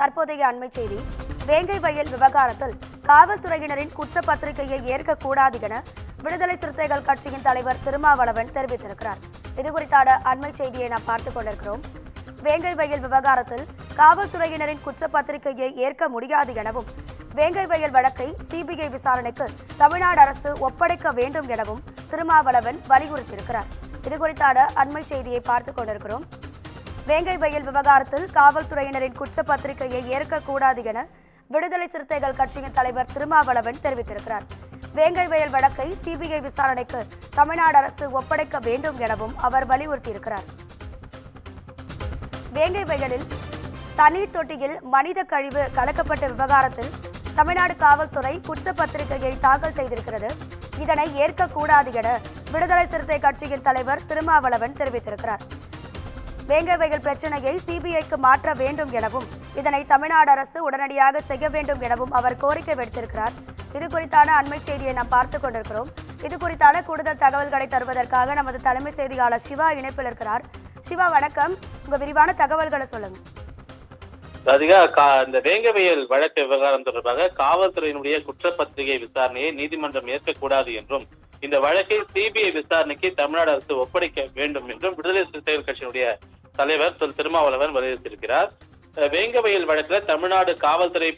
தற்போதைய அண்மை செய்தி. வேங்கை வயல் விவகாரத்தில் காவல்துறையினரின் குற்றப்பத்திரிகையை ஏற்கக்கூடாது என விடுதலை சிறுத்தைகள் கட்சியின் தலைவர் திருமாவளவன் தெரிவித்திருக்கிறார். இதுகுறித்தான அண்மை செய்தியை நாம் பார்த்துக் கொண்டிருக்கிறோம். வேங்கை வயல் விவகாரத்தில் காவல்துறையினரின் குற்றப்பத்திரிகையை ஏற்க முடியாது எனவும் வேங்கை வயல் வழக்கை சிபிஐ விசாரணைக்கு தமிழ்நாடு அரசு ஒப்படைக்க வேண்டும் எனவும் திருமாவளவன் வலியுறுத்தியிருக்கிறார். இதுகுறித்தான அண்மை செய்தியை பார்த்துக் கொண்டிருக்கிறோம். வேங்கை வயல் விவகாரத்தில் காவல்துறையினரின் குற்றப்பத்திரிகையை ஏற்கக்கூடாது என விடுதலை சிறுத்தைகள் கட்சியின் தலைவர் திருமாவளவன் தெரிவித்திருக்கிறார். வேங்கை வயல் வழக்கை சிபிஐ விசாரணைக்கு தமிழ்நாடு அரசு ஒப்படைக்க வேண்டும் எனவும் அவர் வலியுறுத்தியிருக்கிறார். வேங்கை வயலில் தண்ணீர் தொட்டியில் மனித கழிவு கலக்கப்பட்ட விவகாரத்தில் தமிழ்நாடு காவல்துறை குற்றப்பத்திரிகையை தாக்கல் செய்திருக்கிறது. இதனை ஏற்கக்கூடாது என விடுதலை சிறுத்தை கட்சியின் தலைவர் திருமாவளவன் தெரிவித்திருக்கிறார். வேங்கை வயல் பிரச்சனையை சிபிஐக்கு மாற்ற வேண்டும் எனவும் இதனை தமிழ்நாடு அரசு உடனடியாக செய்ய வேண்டும் எனவும் அவர் கோரிக்கை விடுத்திருக்கிறார். இது குறித்தான அண்மை செய்தியை நாம் பார்த்துக் கொண்டிருக்கிறோம். இது குறித்தான கூடுதல் தகவல்களை தருவதற்காக நமது தலைமை செய்தியாளர் சிவா இணைப்பில் இருக்கிறார். சிவா, வணக்கம். உங்க விரிவான தகவல்களை சொல்லுங்க. இந்த வேங்கை வயல் வழக்கு விவகாரம் தொடர்பாக காவல்துறையினுடைய குற்றப்பத்திரிகை விசாரணையை நீதிமன்றம் ஏற்கக்கூடாது என்றும் இந்த வழக்கை சிபிஐ விசாரணைக்கு தமிழ்நாடு அரசு ஒப்படைக்க வேண்டும் என்றும் விடுதலை சிறுத்தைகள் கட்சியினுடைய தலைவர் திருமாவளவன் வலியுறுத்தியிருக்கிறார். வேங்கை வயல் வழக்கில் தமிழ்நாடு காவல்துறை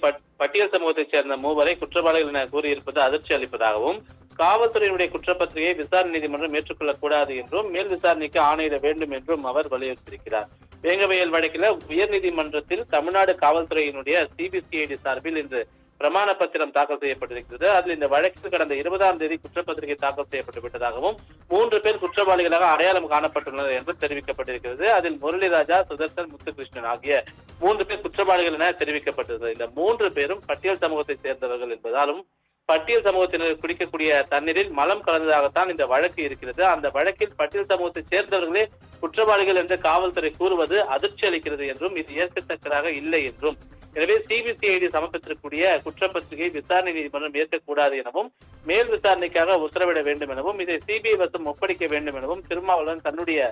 பட்டியல் சமூகத்தைச் சேர்ந்த மூவரை குற்றவாளிகள் என கூறியிருப்பது அதிர்ச்சி அளிப்பதாகவும் காவல்துறையினுடைய குற்றப்பத்திரிகையை விசாரணை நீதிமன்றம் ஏற்றுக்கொள்ளக்கூடாது என்றும் மேல் விசாரணைக்கு ஆணையிட வேண்டும் என்றும் அவர் வலியுறுத்தியிருக்கிறார். வேங்கை வயல் வழக்கில் உயர்நீதிமன்றத்தில் தமிழ்நாடு காவல்துறையினுடைய சிபிசிஐடி சார்பில் இன்று பிரமாண பத்திரம் தாக்கல் செய்யப்பட்டிருக்கிறது. அதில் இந்த வழக்கில் கடந்த 20ஆம் தேதி குற்றப்பத்திரிகை தாக்கல் செய்யப்பட்டு விட்டதாகவும் 3 பேர் குற்றவாளிகளாக அடையாளம் காணப்பட்டுள்ளனர் என்று தெரிவிக்கப்பட்டிருக்கிறது. அதில் முரளிராஜா, சுதர்சன், முத்துகிருஷ்ணன் ஆகிய 3 பேர் குற்றவாளிகள் என தெரிவிக்கப்பட்டிருந்தது. இந்த 3 பேரும் பட்டியல் சமூகத்தை சேர்ந்தவர்கள் என்பதாலும் பட்டியல் சமூகத்தினர் குடிக்கக்கூடிய தண்ணீரில் மலம் கலந்ததாகத்தான் இந்த வழக்கு இருக்கிறது. அந்த வழக்கில் பட்டியல் சமூகத்தை சேர்ந்தவர்களே குற்றவாளிகள் என்று காவல்துறை கூறுவது அதிர்ச்சி அளிக்கிறது என்றும் இது ஏற்கத்தக்கதாக இல்லை என்றும் எனவே சிபிசிஐடி சமர்ப்பித்திருக்கூடிய குற்றப்பத்திரிகை விசாரணை நீதிமன்றம் ஏற்கக்கூடாது எனவும் மேல் விசாரணைக்காக உத்தரவிட வேண்டும் எனவும் இதை சிபிஐ வசம் ஒப்படைக்க வேண்டும் எனவும் திருமாவளவன் தன்னுடைய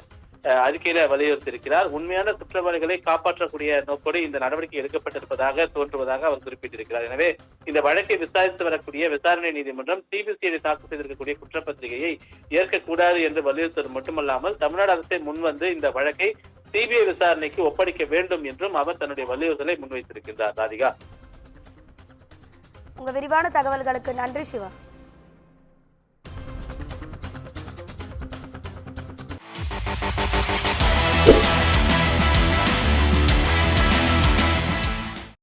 அறிக்கையில வலியுறுத்தியிருக்கிறார். உண்மையான குற்றவாளிகளை காப்பாற்றக்கூடிய நோக்கோடு இந்த நடவடிக்கை எடுக்கப்பட்டிருப்பதாக தோன்றுவதாக அவர் குறிப்பிட்டிருக்கிறார். எனவே இந்த வழக்கை விசாரித்து வரக்கூடிய விசாரணை நீதிமன்றம் சிபிசிஐடி தாக்கல் செய்திருக்கக்கூடிய குற்றப்பத்திரிகையை ஏற்கக்கூடாது என்று வலியுறுத்துவது மட்டுமல்லாமல் தமிழ்நாடு அரசை முன்வந்து இந்த வழக்கை சிபிஐ விசாரணைக்கு ஒப்படைக்க வேண்டும் என்றும் அவர் தன்னுடைய வலியுறுத்தலை முன்வைத்திருக்கின்றார். ராதிகா, உங்க விரிவான தகவல்களுக்கு நன்றி சிவா.